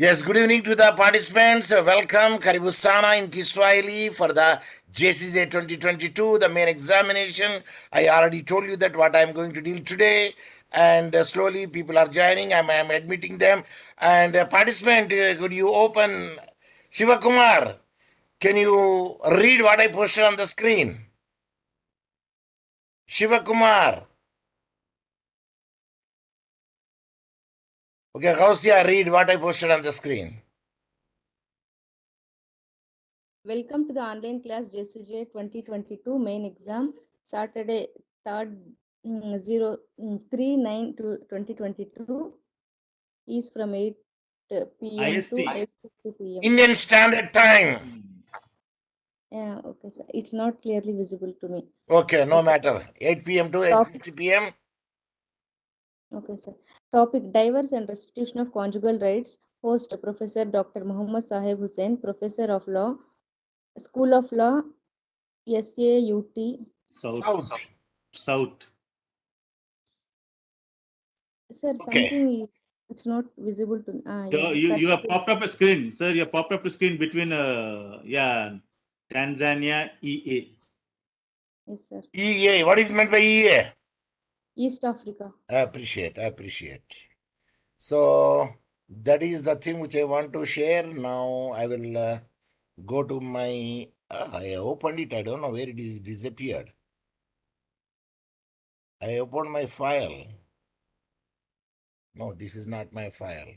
Yes, good evening to the participants. Welcome, Karibu Sana in Kiswahili for the JCJ 2022, the main examination. I already told you that what I'm going to deal today, and slowly people are joining. I'm admitting them. And participant, could you open Shiva Kumar? Can you read what I posted on the screen? Shiva Kumar. Okay, Gausia, read what I posted on the screen. Welcome to the online class JCJ 2022 main exam, Saturday 3rd 03-09-2022 is from 8 p.m. IST. to 8:50 p.m. Indian Standard Time. Yeah, okay, sir. It's not clearly visible to me. Okay, no matter. 8 p.m. to 8:50 p.m. Okay, sir. Topic: Divorce and Restitution of Conjugal Rights. Host: Professor Dr. Mohammed Saheb Hussain, Professor of Law, School of Law, SAUT. South. Sir, Okay. something is, it's not visible to me. You have popped up a screen, sir. You have popped up a screen between Tanzania EA. Yes, sir. EA. What is meant by EA? East Africa. I appreciate. So that is the thing which I want to share. Now I will go to my. I opened it. I don't know where it is disappeared. I opened my file. No, this is not my file.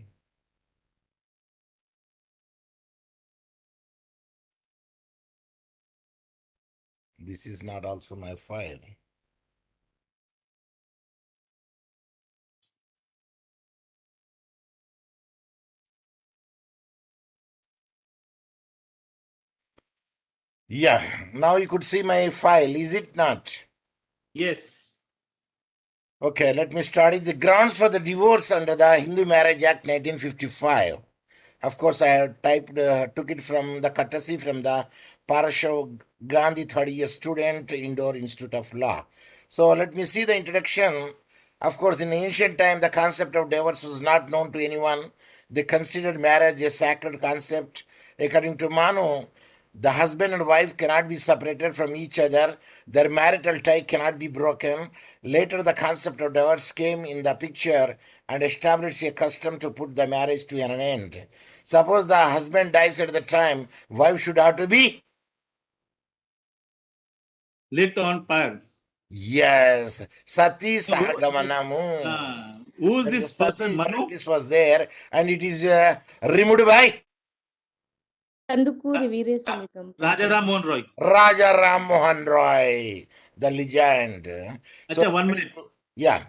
This is not also my file. Yeah, now you could see my file, is it not? Yes. Okay, let me start it. The grounds for the divorce under the Hindu Marriage Act 1955. Of course, I have took it from the courtesy from the Parashav Gandhi 30-year student, Indore Institute of Law. So let me see the introduction. Of course, in ancient time, the concept of divorce was not known to anyone. They considered marriage a sacred concept. According to Manu, the husband and wife cannot be separated from each other. Their marital tie cannot be broken. Later, the concept of divorce came in the picture and established a custom to put the marriage to an end. Suppose the husband dies at the time, wife should have to be? Lit on fire. Yes. Sati Sahagamanamu. Who's this person, Sati Manu? practice was there and it is removed by? Kandukuri Veerasalikam. Raja Ram Mohan Roy. Raja Ram Mohan Roy, the legend. Acha, 1 minute. Yeah.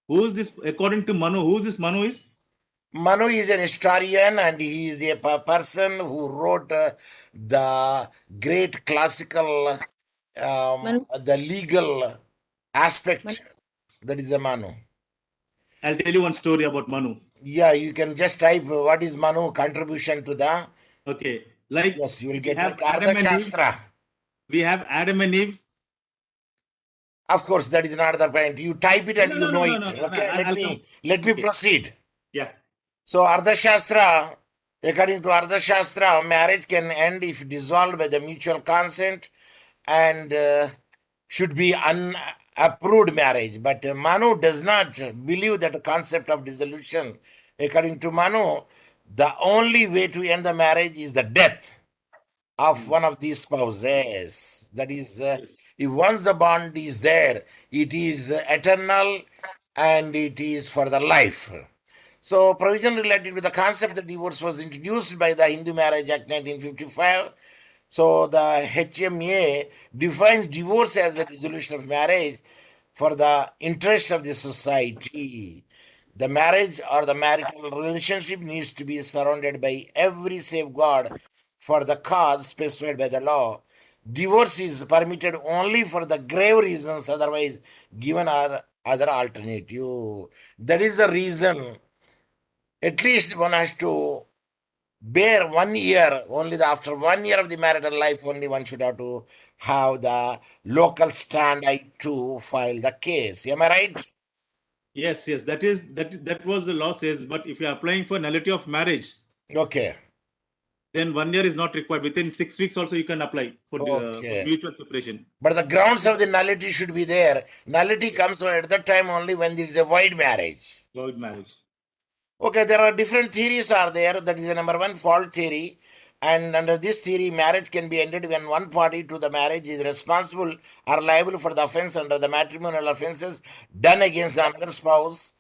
Who's this, according to Manu, who's this Manu is? Manu is an historian and he is a person who wrote the great classical, the legal aspect. That is the Manu. I'll tell you one story about Manu. Yeah, you can just type what is Manu contribution to the. Okay. Like, yes, you will we get have like Adam Ardha and Eve. Shastra. We have Adam and Eve. Of course, that is not the point. You type it and you know it. Okay, let me proceed. Yeah. So, Ardha Shastra, according to Ardha Shastra, marriage can end if dissolved by the mutual consent and should be unapproved marriage. But Manu does not believe that the concept of dissolution. According to Manu, the only way to end the marriage is the death of one of these spouses. That is, if once the bond is there, it is eternal and it is for the life. So, provision related to the concept of divorce was introduced by the Hindu Marriage Act 1955. So, the HMA defines divorce as the dissolution of marriage for the interest of the society. The marriage or the marital relationship needs to be surrounded by every safeguard for the cause specified by the law. Divorce is permitted only for the grave reasons, otherwise given are other alternative. That is the reason at least one has to bear 1 year, only after 1 year of the marital life, only one should have to have the local stand to file the case. Am I right? Yes, that was the law says, but if you are applying for nullity of marriage, Okay. Then 1 year is not required. Within 6 weeks also you can apply for Okay. mutual separation. But the grounds of the nullity should be there. Nullity comes at that time only when there is a void marriage. Void marriage. Okay, there are different theories are there. That is the number one, fault theory. And under this theory, marriage can be ended when one party to the marriage is responsible or liable for the offense under the matrimonial offenses done against another spouse.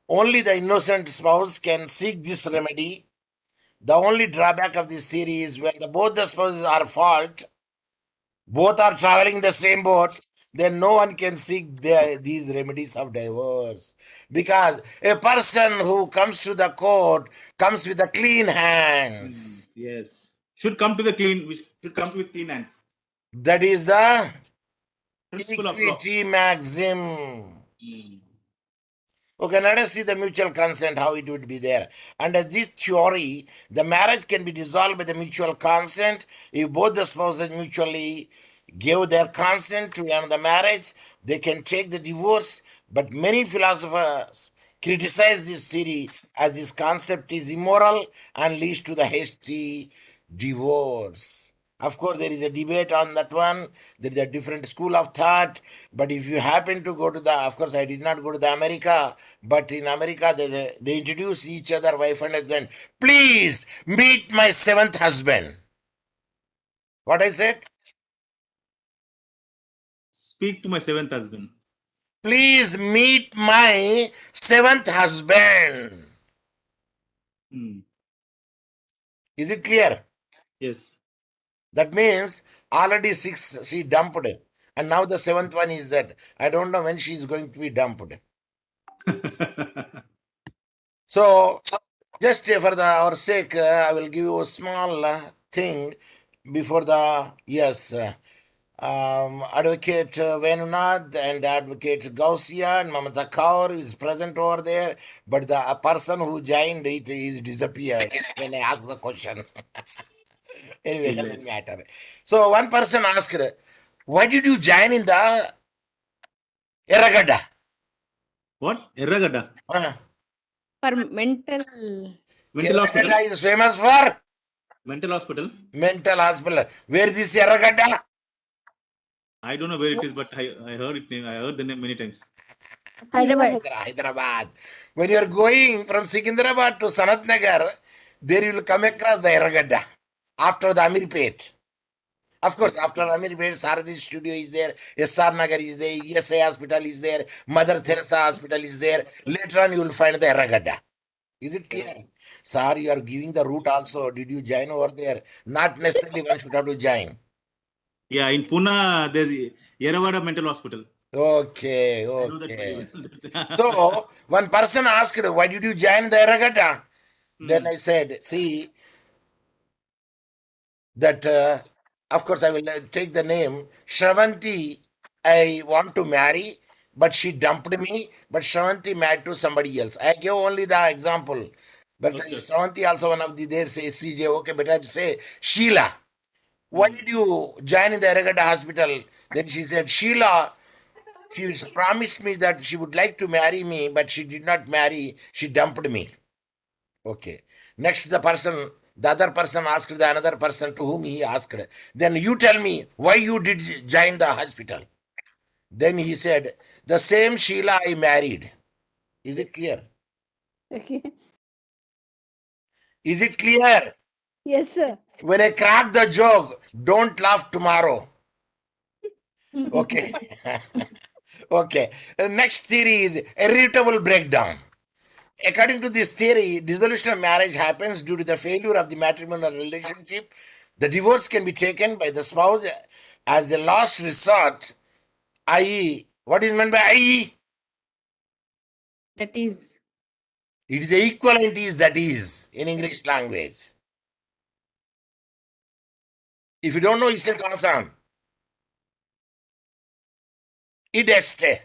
Only the innocent spouse can seek this remedy. The only drawback of this theory is when both the spouses are fault, both are traveling the same boat, then no one can seek these remedies of divorce. Because a person who comes to the court comes with the clean hands. Yes. Should come to the clean. We should come with clean hands. That is the Principle of law. equity maxim. Okay, let us see the mutual consent, how it would be there. Under this theory, the marriage can be dissolved by the mutual consent if both the spouses mutually give their consent to end the marriage. They can take the divorce, but many philosophers criticize this theory as this concept is immoral and leads to the hasty divorce. Of course, there is a debate on that one. There is a different school of thought. But if you happen to go to of course, I did not go to the America, but in America, they introduce each other, wife and husband. Please meet my seventh husband. What I said? Speak to my seventh husband. Please meet my seventh husband. Is it clear? Yes. That means already 6 she dumped, and now the 7th one is that. I don't know when she is going to be dumped. So, just for our sake, I will give you a small thing before Advocate Venunath and Advocate Gausia and Mamata Kaur is present over there, but the person who joined it is disappeared when I asked the question. Anyway, it doesn't matter. So one person asked, why did you join in the Erragada? What? Erragada? For mental hospital? Erragada is famous for? Mental hospital. Mental hospital. Where is this Erragada? I don't know where it is, but I heard it name. I heard the name many times. Hyderabad. When you are going from Secunderabad to Sanat Nagar, there you will come across the Erragada after the Amirpet. Of course, after Amirpet, Saradi Studio is there, SR Nagar is there, ESI Hospital is there, Mother Teresa Hospital is there. Later on, you will find the Erragada. Is it clear? Sir, you are giving the route also. Did you join over there? Not necessarily one should have to join. Yeah, in Pune, there's Yeravada Mental Hospital. Okay. So, one person asked, why did you join the Erragada? Then I said, see, that, of course, I will take the name. Shravanti, I want to marry, but she dumped me, but Shravanti married to somebody else. I gave only the example. But Shravanti also one of the, there say CJ, okay, but I'd say Sheila. Why did you join in the Erragada hospital? Then she said, Sheila, she promised me that she would like to marry me, but she did not marry. She dumped me. Okay. Next, the other person asked the another person to whom he asked, then you tell me why you did join the hospital. Then he said, the same Sheila I married. Is it clear? Okay. Is it clear? Yes, sir. When I crack the joke, don't laugh tomorrow. Okay. Okay. The next theory is irritable breakdown. According to this theory, dissolution of marriage happens due to the failure of the matrimonial relationship. The divorce can be taken by the spouse as a last resort, i.e., what is meant by i.e.? That is. It is the equivalent is that is in English language. If you don't know, it's a Kasan. Id este.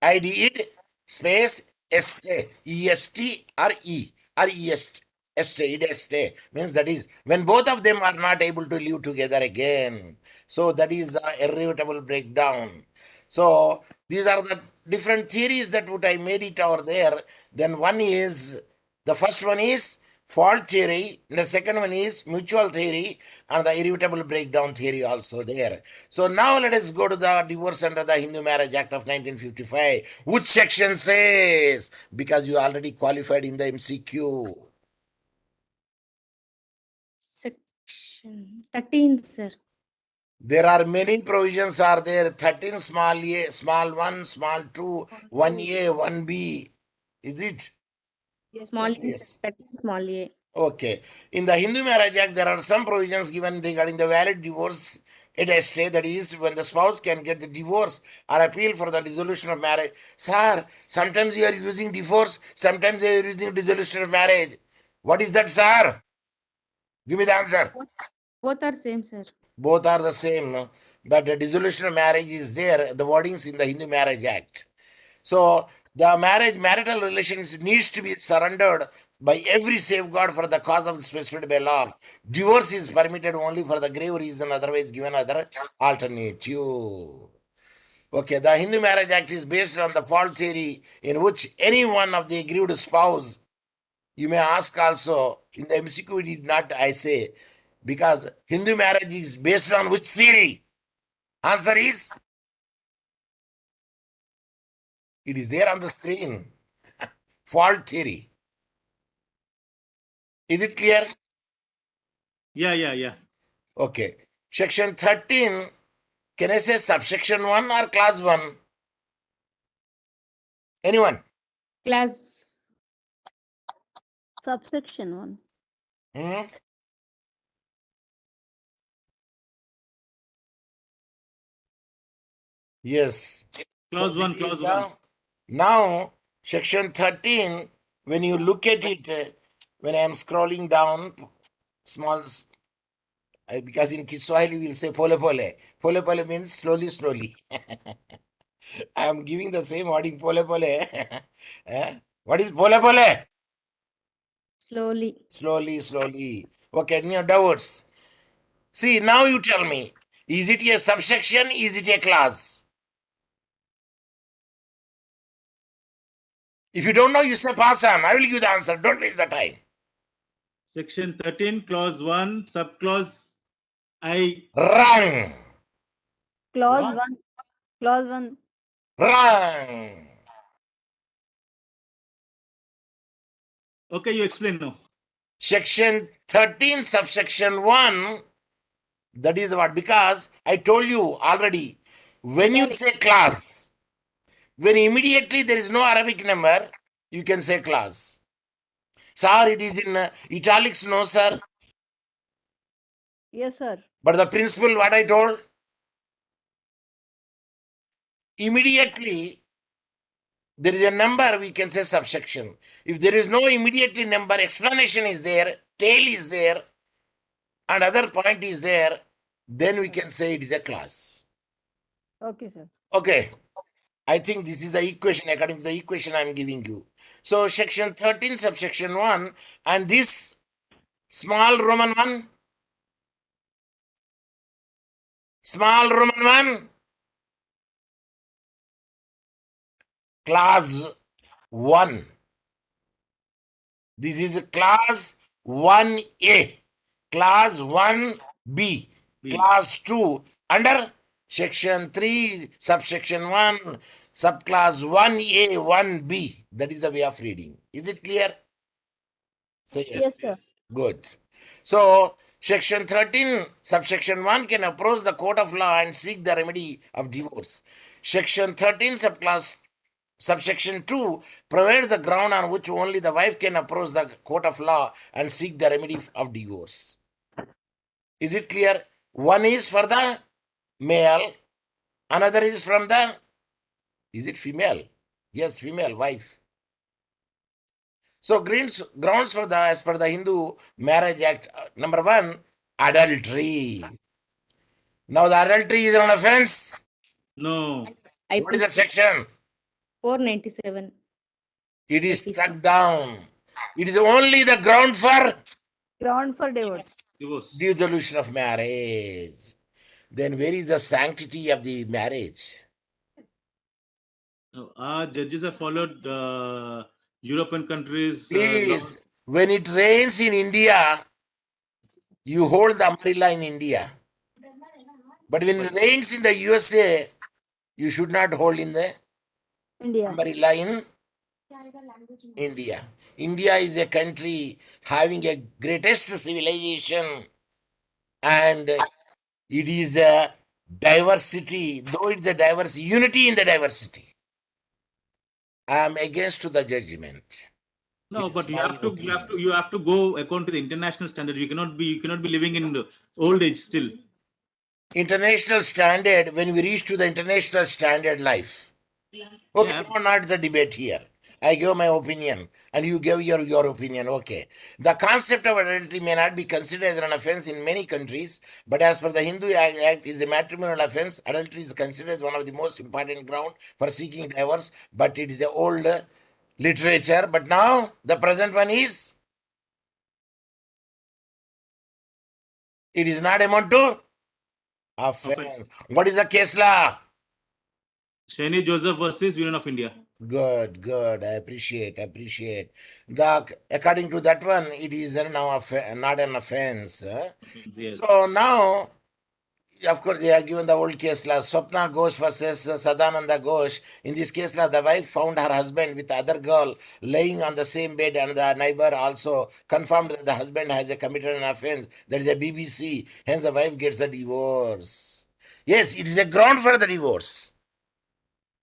ID id space este. EST or E. Or EST. Este. Id este. Means that is when both of them are not able to live together again. So that is the irrevocable breakdown. So these are the different theories that what I made it over there. Then one is, the first one is fault theory. The second one is mutual theory and the irrevocable breakdown theory also there. So now let us go to the divorce under the Hindu Marriage Act of 1955. Which section says? Because you already qualified in the MCQ. Section 13, sir. There are many provisions are there. 13 small a, small 1, small 2, 1a, 1b. Is it? Small Yes. 13 small a. Okay. In the Hindu Marriage Act, there are some provisions given regarding the valid divorce estate, that is, when the spouse can get the divorce or appeal for the dissolution of marriage. Sir, sometimes you are using divorce, sometimes you are using dissolution of marriage. What is that, sir? Give me the answer. Both are same, sir. Both are the same, no? But the dissolution of marriage is there, the wordings in the Hindu Marriage Act. So the marital relations needs to be surrendered by every safeguard for the cause of specified by law. Divorce is permitted only for the grave reason, otherwise given other alternative. Okay, the Hindu Marriage Act is based on the fault theory in which any one of the aggrieved spouse, you may ask also, in the MCQ did not I say, because Hindu marriage is based on which theory? Answer is, it is there on the screen. Fault theory. Is it clear? Yeah. Okay. Section 13, can I say subsection 1 or class 1? Anyone? Class Subsection 1. Hmm? Yes. Clause So 1, it is, clause 1. now, section 13, when you look at it, when I am scrolling down, small, because in Kiswahili we'll say pole pole. Pole pole means slowly, slowly. I am giving the same wording pole pole. Eh? What is pole pole? slowly. Slowly, slowly. Okay, no doubts. See, now you tell me, is it a subsection? Is it a class? If you don't know, you say pass on. I will give the answer. Don't waste the time. Section 13, clause 1, subclause I. Wrong. Clause What? 1. Clause 1. Wrong. Okay, you explain now. Section 13, subsection 1, that is what? Because I told you already, when you say class, when immediately there is no Arabic number, you can say class. Sir, it is in italics, no, sir. Yes, sir. But the principle, what I told, immediately there is a number, we can say subsection. If there is no immediately number, explanation is there, tail is there, and other point is there, then we can say it is a class. Okay, sir. Okay. I think this is the equation according to the equation I am giving you. So section 13, subsection 1, and this small Roman 1, small Roman 1, class 1. This is class 1A, class 1B, B. class 2, under section 3, subsection 1, subclass 1A, 1B. That is the way of reading. Is it clear? Say yes. Yes, sir. Good. So, section 13, subsection 1 can approach the court of law and seek the remedy of divorce. Section 13, subsection 2 provides the ground on which only the wife can approach the court of law and seek the remedy of divorce. Is it clear? One is for the male, another is from the, is it female? Yes, female, wife. So, grounds for the, as per the Hindu Marriage Act, number 1, adultery. Now, the adultery is an offense. No. What is the section? 497. It is IPC. struck down. It is only the ground for Ground for divorce. Divorce. dissolution of marriage. Then where is the sanctity of the marriage? Our judges have followed European countries. Please, When it rains in India, you hold the umbrella in India. But when it rains in the USA, you should not hold in the India. umbrella in India. India is a country having a greatest civilization, and it is a diversity, though it's a diverse unity in the diversity. I am against to the judgment. No, It is but my opinion. you have to go according to the international standard. You cannot be living in the old age still. International standard, when we reach to the international standard life. Okay, Yeah. no, not the debate here. I give my opinion and you give your opinion. Okay. The concept of adultery may not be considered as an offense in many countries, but as per the Hindu Act is a matrimonial offense. Adultery is considered as one of the most important ground for seeking divorce, but it is the old literature. But now the present one is, it is not amount to offense. What is the case law? Shani Joseph versus Union of India. Good, good. I appreciate. According to that one, it is now not an offense. Yes. So now, of course, they have given the old case law. Swapna Ghosh versus Sadananda Ghosh. In this case law, the wife found her husband with the other girl laying on the same bed, and the neighbor also confirmed that the husband has committed an offense. That is a BBC. Hence, the wife gets a divorce. Yes, it is a ground for the divorce,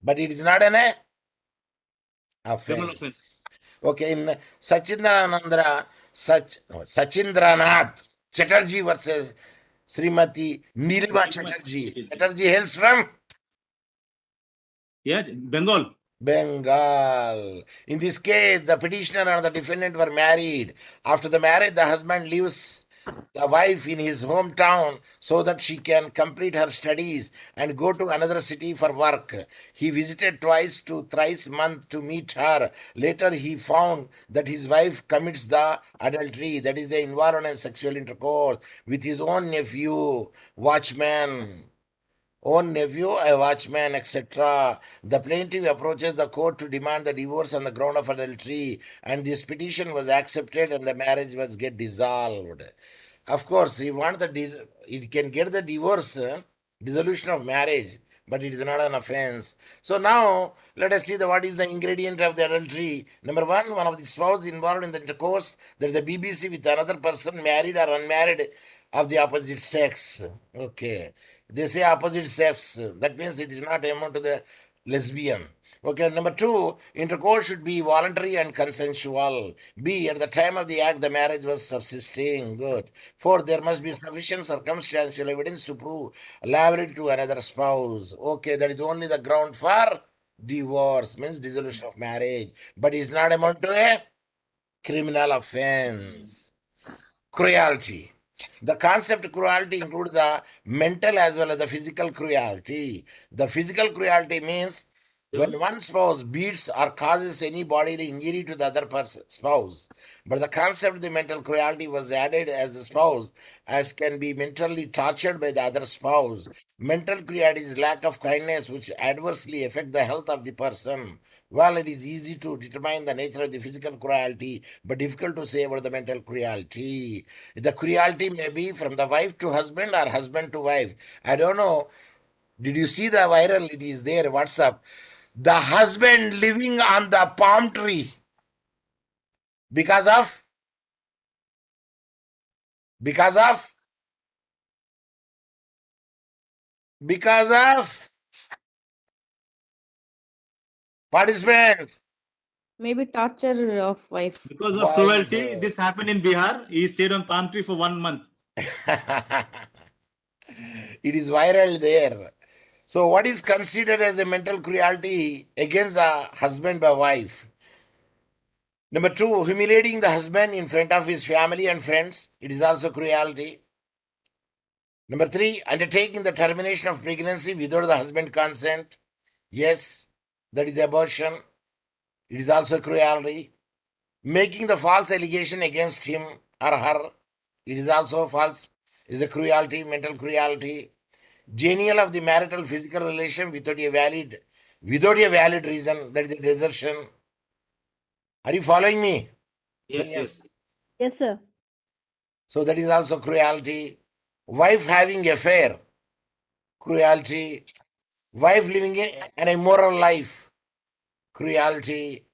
but it is not an Criminal offense. Okay, in Sachindranath Chatterjee versus Srimati Nilima Chatterjee. Chatterjee hails from Yeah, Bengal. Bengal. In this case, the petitioner and the defendant were married. After the marriage, the husband leaves the wife in his hometown so that she can complete her studies and go to another city for work. He visited twice to thrice a month to meet her. Later, he found that his wife commits the adultery, that is the involuntary sexual intercourse, with his own nephew, watchman. Own nephew, a watchman, etc. The plaintiff approaches the court to demand the divorce on the ground of adultery, and this petition was accepted and the marriage was get dissolved. Of course, he want it can get the divorce, dissolution of marriage, but it is not an offense. So now let us see what is the ingredient of the adultery. Number one of the spouse involved in the intercourse. There is a BBC with another person, married or unmarried, of the opposite sex. Okay. They say opposite sex. That means it is not amount to the lesbian. Okay, number two, intercourse should be voluntary and consensual. B, at the time of the act, the marriage was subsisting. Good. Four, there must be sufficient circumstantial evidence to prove liability to another spouse. Okay, that is only the ground for divorce, means dissolution of marriage. But it's not amount to a criminal offense. Cruelty. The concept cruelty includes the mental as well as the physical cruelty. The physical cruelty means when one spouse beats or causes any bodily injury to the other spouse. But the concept of the mental cruelty was added as a spouse as can be mentally tortured by the other spouse. Mental cruelty is lack of kindness which adversely affect the health of the person. Well, it is easy to determine the nature of the physical cruelty, but difficult to say about the mental cruelty. The cruelty may be from the wife to husband or husband to wife. I don't know. Did you see the viral? It is there, WhatsApp. The husband living on the palm tree because of participant. Maybe torture of wife. Because of cruelty, this happened in Bihar. He stayed on palm tree for 1 month. It is viral there. So what is considered as a mental cruelty against the husband by wife? Number two, humiliating the husband in front of his family and friends. It is also cruelty. Number three, undertaking the termination of pregnancy without the husband consent. Yes, that is abortion. It is also cruelty. Making the false allegation against him or her. It is also false. It is a cruelty, mental cruelty. Denial of the marital physical relation without a valid reason. That is a desertion. Are you following me? Yes. Yes, sir. So that is also cruelty. Wife having affair, cruelty. Wife living an immoral life, cruelty.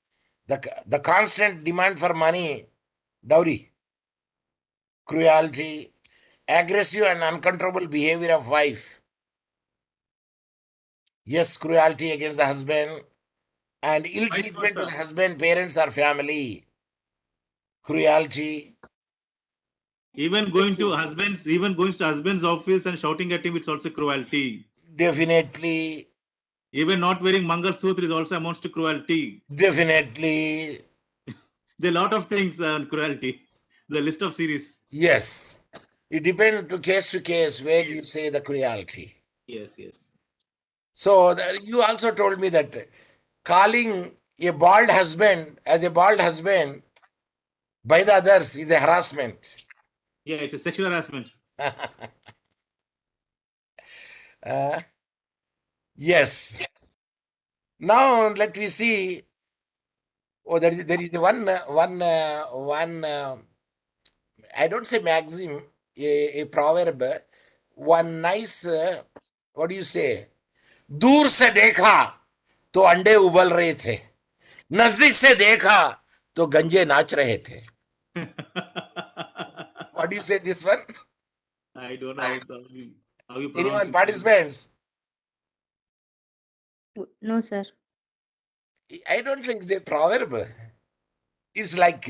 The constant demand for money, dowry, cruelty. Aggressive and uncontrollable behavior of wife. Yes, cruelty against the husband. And ill Vice treatment to the versa. husband, parents, or family. Cruelty. Even going to husband's office and shouting at him, it's also cruelty. Definitely. Even not wearing Mangal Sutra is also amounts to cruelty. Definitely. There are a lot of things on cruelty. The list of series. Yes. It depends to case where you say the cruelty. Yes, yes. So you also told me that calling a bald husband as a bald husband by the others is a harassment. Yeah, it's a sexual harassment. Yes. Now let me see. Oh, there is one. I don't say maxim, a proverb. One nice. What do you say? दूर से देखा तो अंडे उबल रहे थे, नजदीक से देखा तो गंजे नाच रहे थे. What do you say this one? I don't know how you pronounce Anyone it. participants? No, sir. I don't think it's a proverb. It's like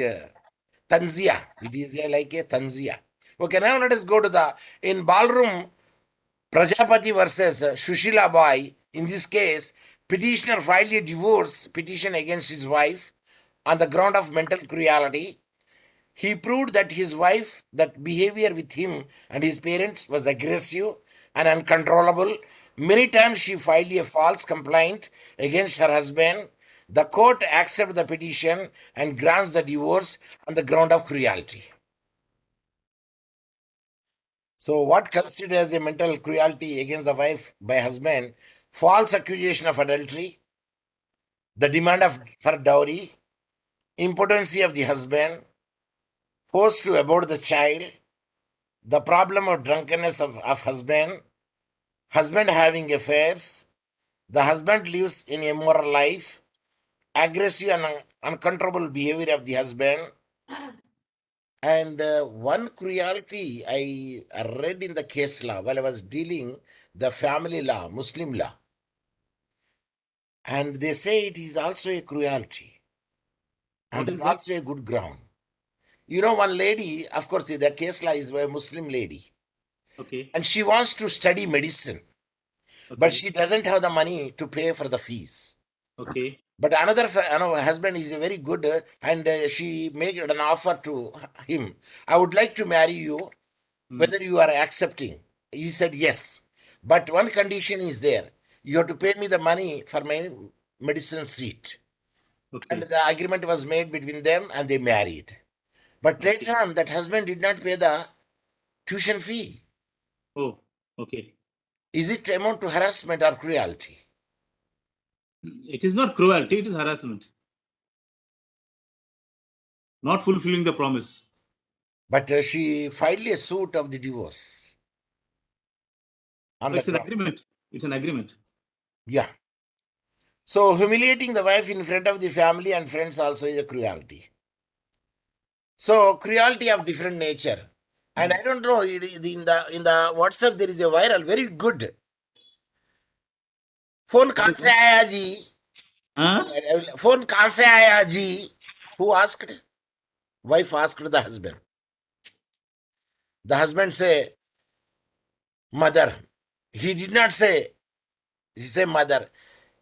tanzia. It is like a tanzia. Okay, now let us go to the in ballroom Prajapati versus Shushila Bai. In this case, petitioner filed a divorce petition against his wife on the ground of mental cruelty. He proved that his wife, that behavior with him and his parents was aggressive and uncontrollable. Many times she filed a false complaint against her husband. The court accepts the petition and grants the divorce on the ground of cruelty. So, what considered as a mental cruelty against the wife by husband? False accusation of adultery, the demand for dowry, impotency of the husband, forced to abort the child, the problem of drunkenness of husband, husband having affairs, the husband lives in immoral life, aggressive and uncontrollable behavior of the husband. And one cruelty I read in the case law while I was dealing the family law, Muslim law. And they say it is also a cruelty. And What is it's that? also a good ground. You know, one lady, of course, the case law is a Muslim lady, Okay. and she wants to study medicine, but Okay. she doesn't have the money to pay for the fees. Okay. But another husband is a very good, and she made an offer to him. I would like to marry you, whether you are accepting. He said yes, but one condition is there: you have to pay me the money for my medicine seat. And Okay. the agreement was made between them, and they married. But later on, that husband did not pay the tuition fee. Oh, okay. Is it amount to harassment or cruelty? It is not cruelty, it is harassment. Not fulfilling the promise. But she filed a suit of the divorce. On It's the an ground. agreement. It's an agreement. Yeah. So humiliating the wife in front of the family and friends also is a cruelty. So cruelty of different nature. And I don't know, in the WhatsApp there is a viral, very good. Phone कहाँ से आया जी? Huh? Phone कहाँ से आया जी? Who asked? Wife asked the husband. The husband say, mother. He did not say, he said mother.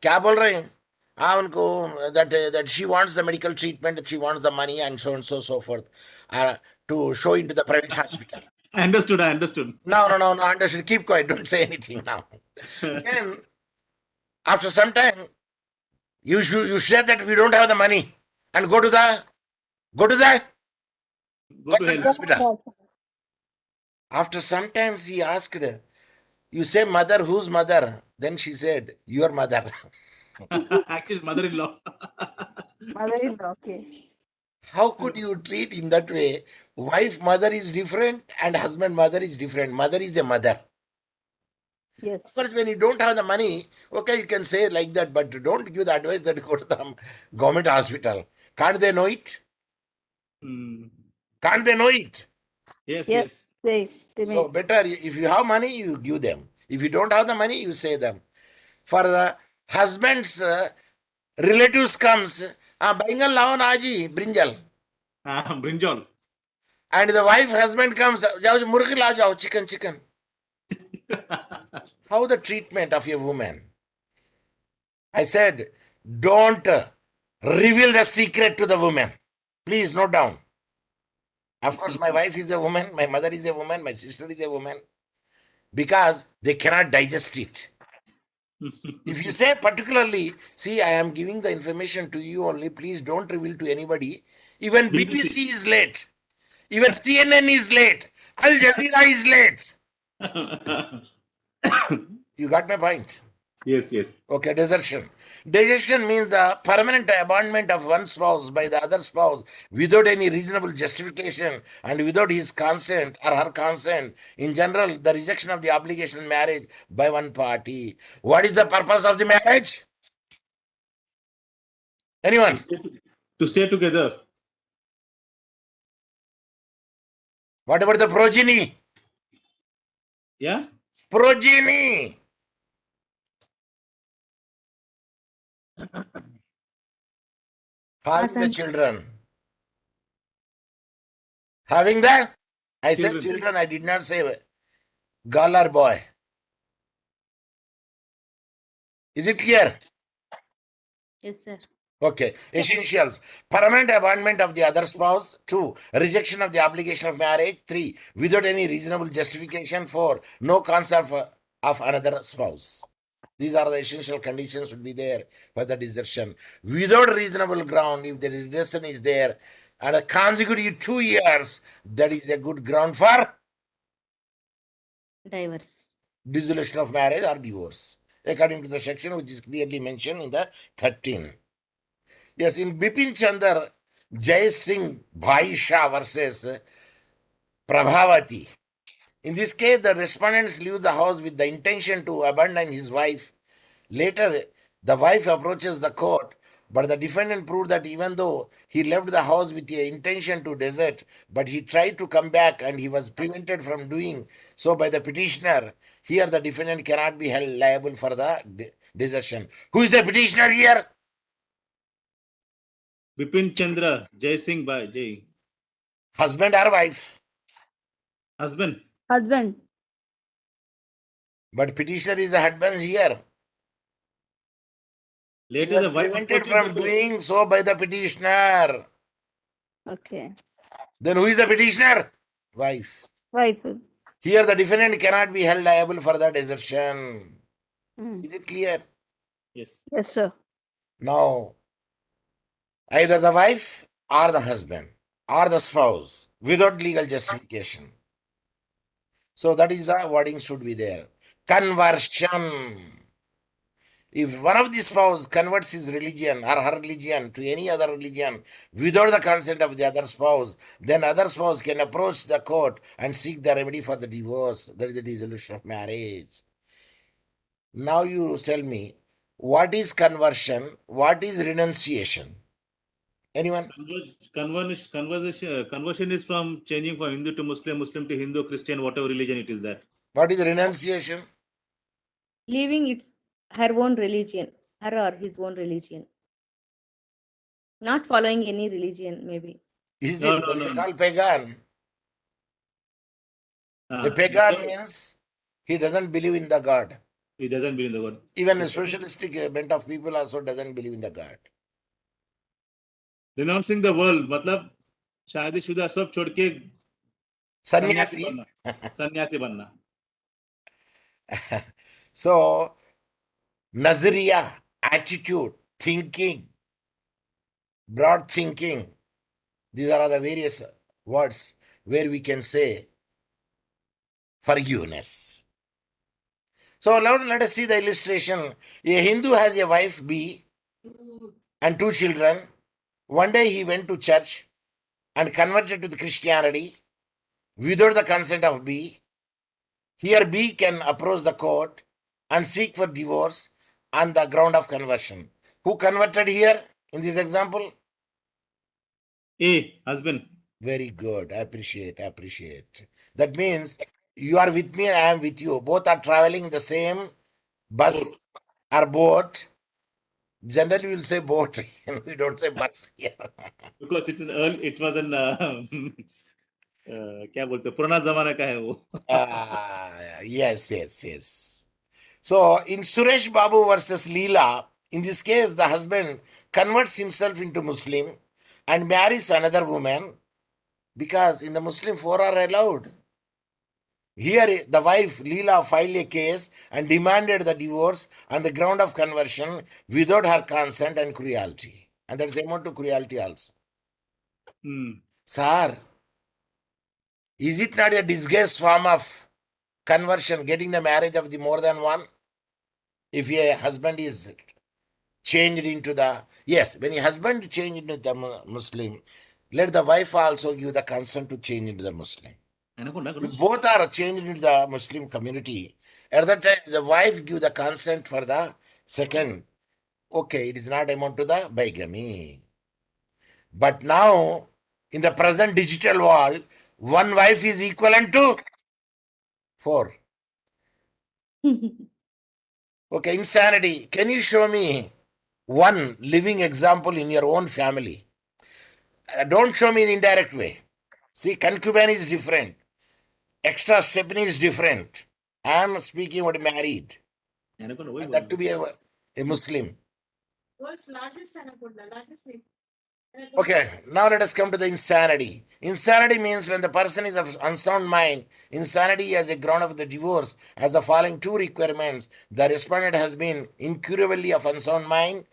क्या बोल रहे हैं? हाँ उनको that she wants the medical treatment, she wants the money and so forth to show into the private hospital. I understood. No, understood. Keep quiet. Don't say anything now. Then after some time, you said that we don't have the money and go to the Go to government hell. hospital. After some times he asked, you say mother, whose mother? Then she said, your mother. Actually, mother-in-law. Mother-in-law. Okay. How could you treat in that way? Wife mother is different and husband mother is different. Mother is a mother. Of Yes. course, when you don't have the money, okay, you can say like that, but don't give the advice that go to the government hospital. Can't they know it? Hmm. Can't they know it? Yes, Yes. yes. They So may. better if you have money, you give them. If you don't have the money, you say them. For the husband's relatives comes, Bengal lao na aji, brinjal. Brinjal. And the wife husband comes, jao murgi la jao, chicken. How the treatment of a woman? I said, don't reveal the secret to the woman. Please note down. Of course, my wife is a woman, my mother is a woman, my sister is a woman, because they cannot digest it. If you say particularly, see, I am giving the information to you only, please don't reveal to anybody. Even BBC is late. Even CNN is late. Al Jazeera is late. You got my point? Yes, yes. Okay, desertion. Desertion means the permanent abandonment of one spouse by the other spouse without any reasonable justification and without his consent or her consent. In general, the rejection of the obligation of marriage by one party. What is the purpose of the marriage? Anyone? To stay together. What about the progeny? Yeah. Progeny. Having the Awesome. children. Having the, I said Children. children, I did not say girl or boy. Is it clear? Yes, sir. Okay. Essentials. Permanent abandonment of the other spouse. 2. Rejection of the obligation of marriage. 3. Without any reasonable justification. 4. No consent of another spouse. These are the essential conditions would be there for the desertion. Without reasonable ground, if the desertion is there and a consecutive 2 years, that is a good ground for Diverse. dissolution of marriage or divorce, according to the section which is clearly mentioned in the 13. Yes, in Bipin Chandar, Jai Singh Bhai Shah versus Prabhavati. In this case, the respondents leave the house with the intention to abandon his wife. Later, the wife approaches the court, but the defendant proved that even though he left the house with the intention to desert, but he tried to come back and he was prevented from doing so by the petitioner. Here, the defendant cannot be held liable for the desertion. Who is the petitioner here? Bipin Chandra, Jai Singh by Jai. Husband or wife? Husband. Husband. But petitioner is the husband here. He Later was the wife prevented approaches from the court. doing so by the petitioner. Okay. Then who is the petitioner? Wife. Wife. Here the defendant cannot be held liable for the desertion. Mm. Is it clear? Yes. Yes, sir. Now, either the wife or the husband or the spouse without legal justification. So that is the wording should be there. Conversion. If one of the spouse converts his religion or her religion to any other religion without the consent of the other spouse, then other spouse can approach the court and seek the remedy for the divorce. That is the dissolution of marriage. Now you tell me, what is conversion? What is renunciation? Anyone? Conversion is from changing from Hindu to Muslim, Muslim to Hindu, Christian, whatever religion it is that. What is renunciation? Leaving her own religion, her or his own religion. Not following any religion, maybe. Is No, it no, what is no, it no. called pagan? A pagan So means he doesn't believe in the God. he doesn't believe in the God. Even a socialistic bent of people also doesn't believe in the God. Renouncing the world, मतलब शादीशुदा सब छोड़ के सन्यासी Sannyasi. बनना, सन्यासी बनना. So, Nazariya, attitude, thinking, broad thinking, these are the various words where we can say forgiveness. So now let us see the illustration. A Hindu has a wife B and 2 children. One day he went to church and converted to the Christianity without the consent of B, here B can approach the court and seek for divorce on the ground of conversion. Who converted here in this example? A, husband. Very good. Appreciate. That means you are with me and I am with you. Both are traveling in the same bus or boat. Generally, we will say boat. We don't say bus here. Because it was an क्या बोलते पुराना जमाना का है वो. Yes. So, in Suresh Babu versus Leela, in this case, the husband converts himself into Muslim and marries another woman because in the Muslim, 4 are allowed. Here, the wife, Leela, filed a case and demanded the divorce on the ground of conversion without her consent and cruelty. And that's amount to cruelty also. Sir, is it not a disguised form of conversion, getting the marriage of the more than one? If a husband is changed into the, yes, when a husband changed into the Muslim, let the wife also give the consent to change into the Muslim. If both are changed into the Muslim community, at that time the wife give the consent for the second. Okay, it is not amount to the bigamy. But now, in the present digital world, one wife is equivalent to 4. Okay, insanity. Can you show me one living example in your own family? Don't show me in indirect way. See, concubine is different. Extra stepney is different. I am speaking about married. And that to be a Muslim. Okay, now let us come to the insanity. Insanity means when the person is of unsound mind. Insanity as a ground of the divorce has the following 2 requirements. The respondent has been incurably of unsound mind,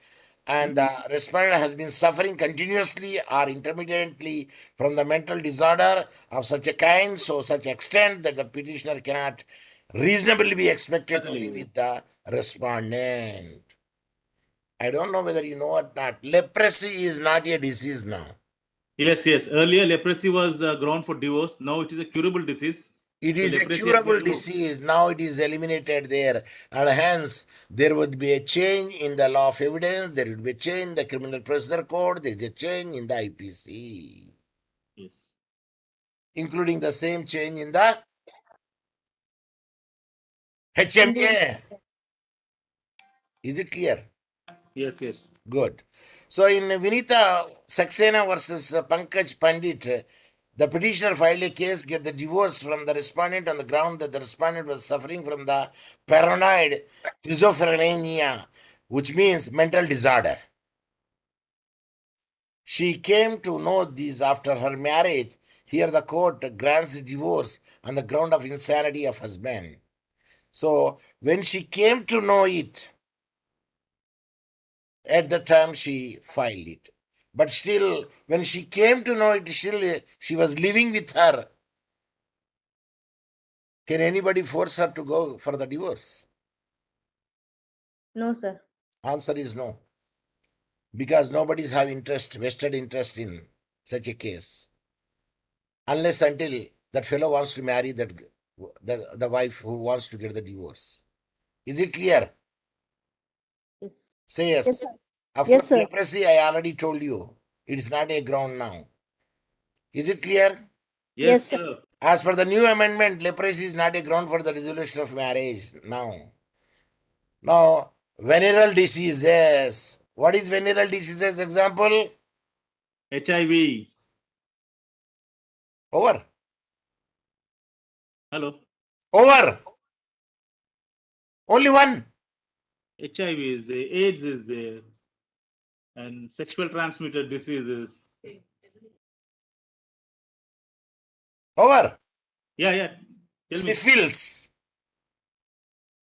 and the respondent has been suffering continuously or intermittently from the mental disorder of such a kind, so such extent that the petitioner cannot reasonably be expected to live with the respondent. I don't know whether you know or not. Leprosy is not a disease now. Yes. Earlier, leprosy was ground for divorce. Now it is a curable disease. It is a curable disease. Now it is eliminated there. And hence, there would be a change in the law of evidence. There would be a change in the criminal procedure code. There is a change in the IPC. Yes. Including the same change in the HMA. Is it clear? Yes. Good. So in Vinita Saxena versus Pankaj Pandit, the petitioner filed a case, get the divorce from the respondent on the ground that the respondent was suffering from the paranoid schizophrenia, which means mental disorder. She came to know this after her marriage. Here the court grants divorce on the ground of insanity of husband. So when she came to know it, at the time she filed it. But still, when she came to know it, still she was living with her. Can anybody force her to go for the divorce? No, sir. Answer is no. Because nobody's have vested interest in such a case. Unless until that fellow wants to marry the wife who wants to get the divorce. Is it clear? Yes. Say yes. Yes, sir. Of Yes, course, sir. leprosy, I already told you. It is not a ground now. Is it clear? Yes, Yes, sir. As per the new amendment, leprosy is not a ground for the resolution of marriage now. Now, venereal diseases. What is venereal diseases? Example? HIV. Over. Hello. Over. Only one. HIV is there. AIDS is there. And sexual transmitted diseases. Over. Yeah. Tell me. Syphilis.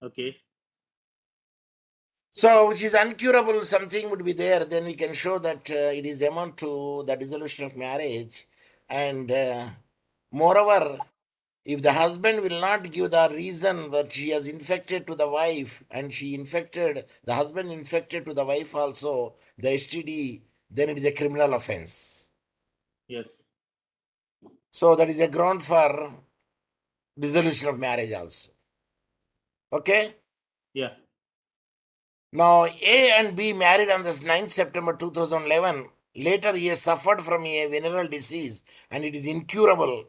Okay. So, which is uncurable, something would be there, then we can show that it is amount to the dissolution of marriage. And moreover, if the husband will not give the reason that she has infected to the wife and the husband infected to the wife also, the STD, then it is a criminal offense. Yes. So that is a ground for dissolution of marriage also. Okay? Yeah. Now, A and B married on this 9th September 2011. Later, he has suffered from a venereal disease and it is incurable.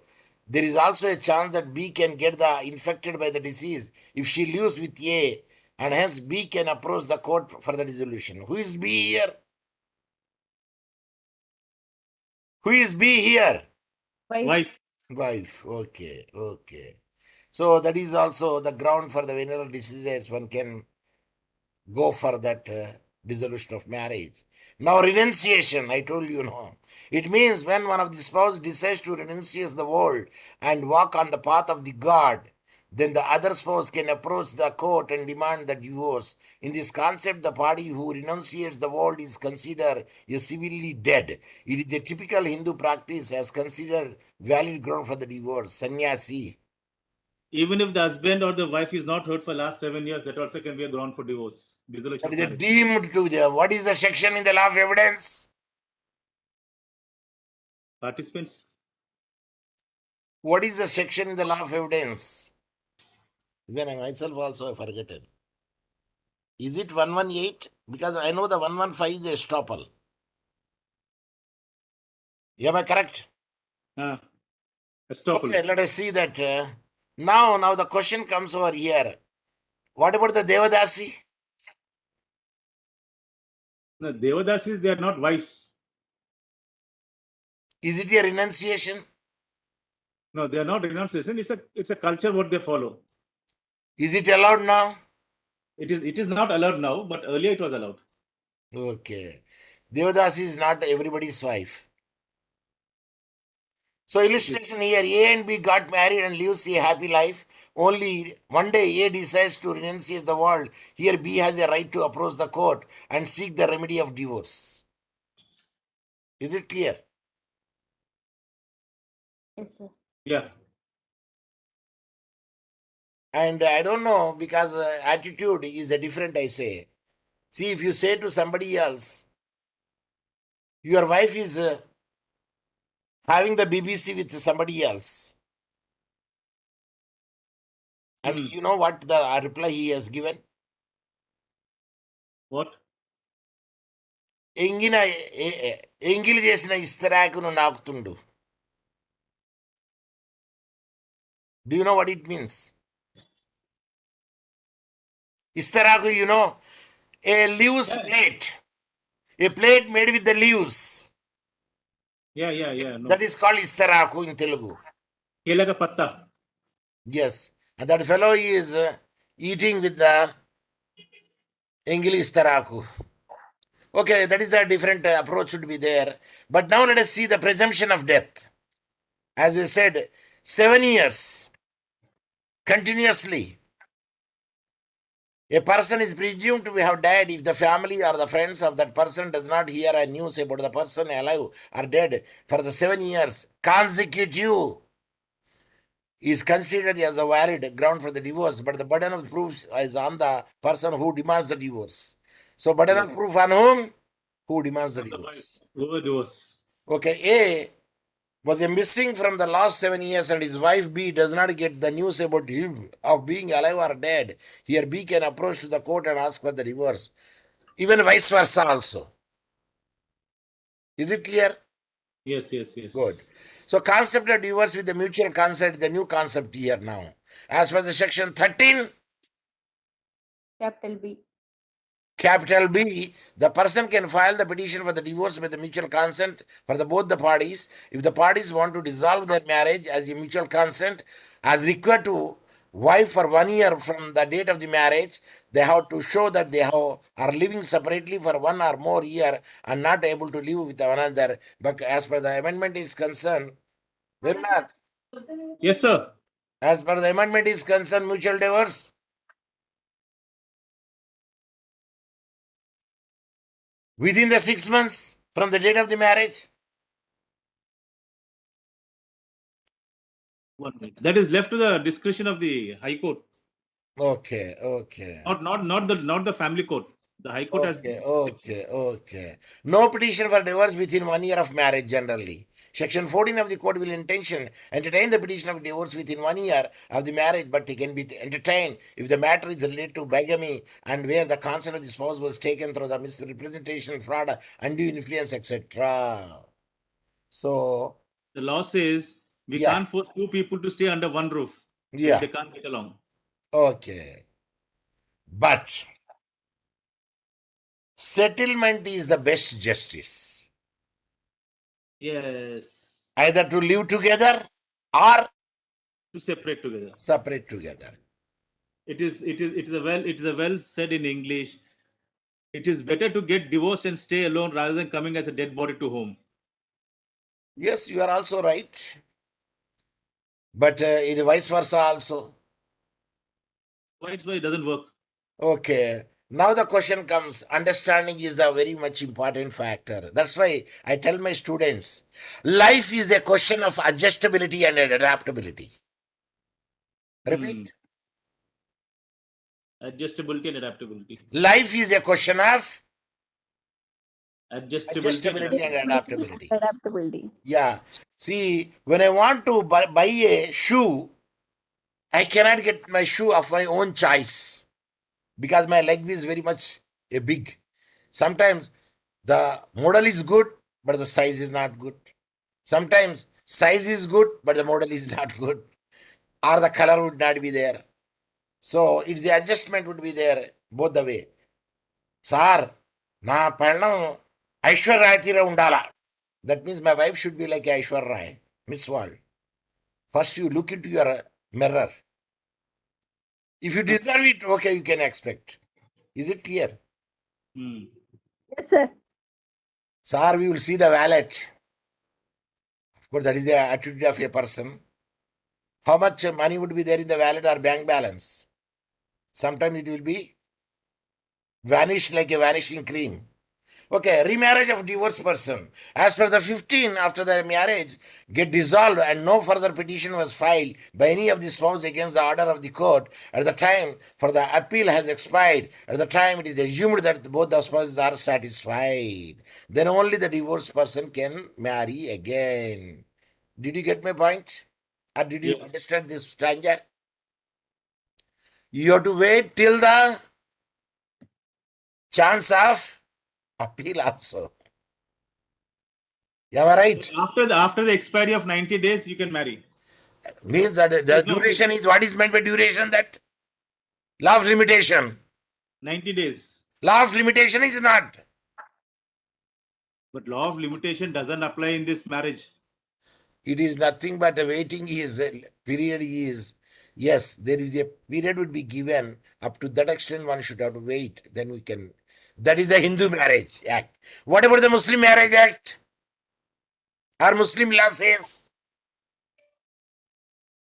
There is also a chance that B can get infected by the disease if she lives with A, and hence B can approach the court for the dissolution. Who is B here? Who is B here? Wife. Wife. Okay, okay. So that is also the ground for the venereal diseases. One can go for that dissolution of marriage. Now, renunciation, I told you, no. It means when one of the spouse decides to renunciate the world and walk on the path of the God, then the other spouse can approach the court and demand the divorce. In this concept, the party who renunciates the world is considered a civilly dead. It is a typical Hindu practice as considered valid ground for the divorce. Sannyasi. Even if the husband or the wife is not heard for last 7 years, that also can be a ground for divorce. Dissolution That of is a marriage. deemed to the. What is the section in the law of evidence? Participants. What is the section in the law of evidence? Then I myself also have forgotten. Is it 118? Because I know the 115 is the estoppel. Am I correct? Estoppel. Okay, let us see that. Now the question comes over here. What about the Devadasi? No, Devadasis, they are not wives. Is it a renunciation? No, they are not renunciation. It's a culture what they follow. Is it allowed now? It is not allowed now, but earlier it was allowed. Okay. Devadasi is not everybody's wife. So illustration here, A and B got married and lives a happy life. Only one day A decides to renunciate the world. Here B has a right to approach the court and seek the remedy of divorce. Is it clear? Yes, sir. Yeah. And I don't know, because attitude is a different, I say. See, if you say to somebody else, your wife is having the BBC with somebody else, and you know what the reply he has given? What? ఎంగిలి చేసిన ఇస్తరాకును నాకుతుండు. Do you know what it means? Istaraku, you know, a leaves plate. A plate made with the leaves. Yeah. No. That is called istaraku in Telugu. Kelaga patta. Yes. And that fellow is eating with the engili istaraku. Okay, that is the different approach should be there. But now let us see the presumption of death. As we said, 7 years continuously. A person is presumed to have died if the family or the friends of that person does not hear a news about the person alive or dead for the 7 years consecutive is considered as a valid ground for the divorce, but the burden of proof is on the person who demands the divorce. So burden of proof on whom? Who demands the divorce. Divorce. Okay, A was missing from the last 7 years and his wife B does not get the news about him of being alive or dead. Here B can approach to the court and ask for the divorce. Even vice versa also. Is it clear? Yes. Good. So concept of divorce with the mutual consent, the new concept here now. As per the section 13, Capital B. capital B, the person can file the petition for the divorce with the mutual consent for both the parties. If the parties want to dissolve their marriage as a mutual consent, as required to wife for 1 year from the date of the marriage, they have to show that they are living separately for 1 or more year and not able to live with one another. But as per the amendment is concerned, Virnath, Yes, sir. as per the amendment is concerned, mutual divorce. Within the 6 months from the date of the marriage. That is left to the discretion of the High Court. Okay. Not the family court. The High Court has. Okay. No petition for divorce within 1 year of marriage generally. Section 14 of the Code will entertain the petition of divorce within 1 year of the marriage, but it can be entertained if the matter is related to bigamy and where the consent of the spouse was taken through the misrepresentation, fraud, undue influence, etc. So, The law says we Yeah. can't force two people to stay under one roof yeah, if they can't get along. okay. But settlement is the best justice. Yes. Either to live together or To separate together. separate together. It is a well said in English. It is better to get divorced and stay alone rather than coming as a dead body to home. Yes, you are also right. But it is vice versa also. That's why it doesn't work. Okay. Now the question comes, understanding is a very much important factor. That's why I tell my students, life is a question of adjustability and adaptability. Repeat. Adjustability and adaptability. Life is a question of Adjustability and adaptability. Adaptability. Yeah. See, when I want to buy a shoe, I cannot get my shoe of my own choice because my leg is very much big. Sometimes the model is good, but the size is not good. Sometimes size is good, but the model is not good. Or the color would not be there. So it's the adjustment would be there both the way. Sir, na pelam Aishwarya Rai tira undala. That means my wife should be like Aishwarya Rai, Miss World. First you look into your mirror. If you deserve it, okay, you can expect. Is it clear? Yes, sir. Sir, we will see the wallet. Of course, that is the attitude of a person. How much money would be there in the wallet or bank balance? Sometimes it will be vanished like a vanishing cream. Okay, remarriage of divorced person. As per the 15, after the marriage get dissolved and no further petition was filed by any of the spouse against the order of the court, at the time for the appeal has expired, at the time it is assumed that both the spouses are satisfied. Then only the divorced person can marry again. Did you get my point? Or did you Yes. understand this stanza? You have to wait till the chance of appeal also. Am I right? After the expiry of 90 days, you can marry. Means that the There's no- duration is what is meant by duration, that law of limitation. 90 days. Law of limitation is not. But law of limitation doesn't apply in this marriage. It is nothing but a waiting is period is. Yes, there is a period would be given. Up to that extent, one should have to wait. Then we can. That is the Hindu Marriage Act. What about the Muslim Marriage Act? Our Muslim law says.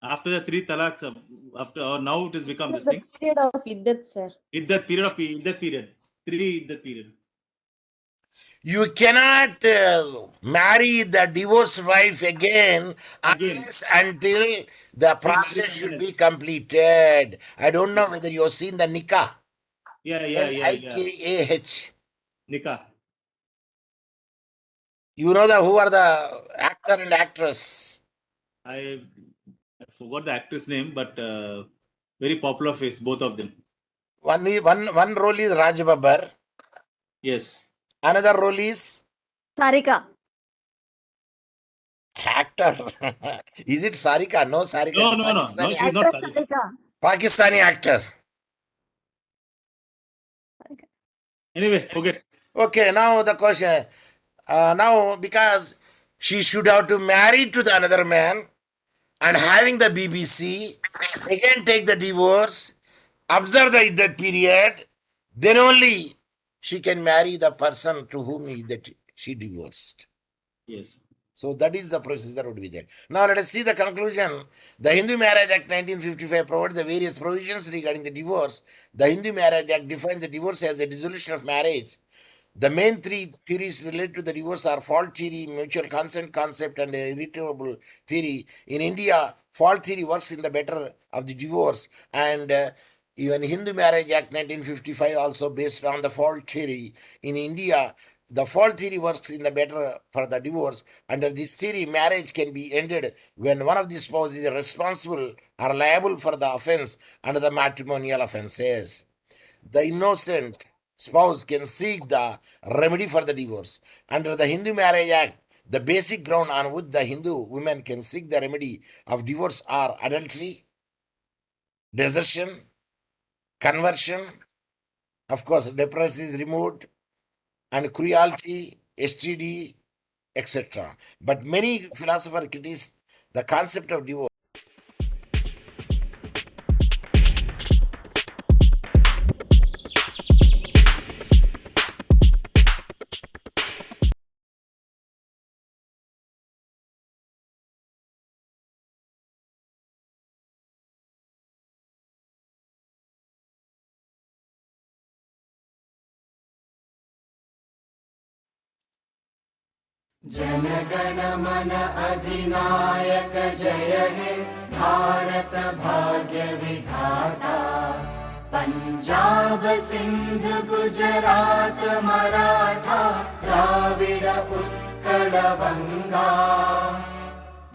After the 3 talaqs, now it has become this The thing. period of iddat, sir. Iddat period. 3 iddat period. You cannot marry the divorced wife again unless until the process should be completed. I don't know whether you have seen the nikah. Yeah. Nikah. Nikah. You know who are the actor and actress? I forgot the actress name, but very popular face, both of them. One role is Raj Babbar. Yes. Another role is Sarika. actor. Is it Sarika? No, Sarika. No, Pakistani, she's not Actress Sarika. Sarika. Pakistani actor. Anyway, forget. Okay, now the question. Now, because she should have to marry to the another man and having the BBC, again take the divorce, observe that period, then only she can marry the person to whom she divorced. Yes. So that is the process that would be there. Now let us see the conclusion. The Hindu Marriage Act 1955 provides the various provisions regarding the divorce. The Hindu Marriage Act defines the divorce as a dissolution of marriage. The main 3 theories related to the divorce are fault theory, mutual consent concept, and irretrievable theory. In India, fault theory works in the better of the divorce, and even Hindu Marriage Act 1955 also based on the fault theory. In India, The fault theory works in the better for the divorce. Under this theory, marriage can be ended when one of the spouses is responsible or liable for the offense under the matrimonial offenses. The innocent spouse can seek the remedy for the divorce. Under the Hindu Marriage Act, the basic ground on which the Hindu women can seek the remedy of divorce are adultery, desertion, conversion, of course, leprosy is removed, and cruelty, STD, etc. But many philosophers criticize the concept of divorce. जनगण मन अधिनायक जय हे भारत भाग्य विधाता पंजाब सिंध गुजरात मराठा द्राविड उत्कल बंगा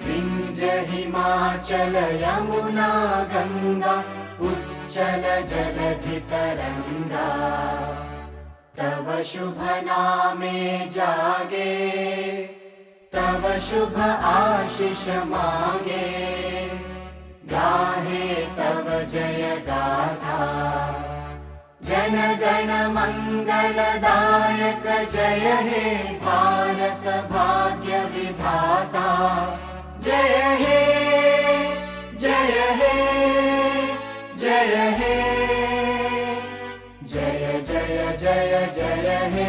विंध्य हिमाचल यमुना गंगा उच्चल जलधि तरंगा तव शुभ नामे जागे तव शुभ आशीष मांगे गाहे तव जय गाथा जन गण मंगलदायक जय हे भारत भाग्य विधाता जय हे जय हे जय हे जय जय जय जय हे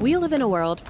We live in a world full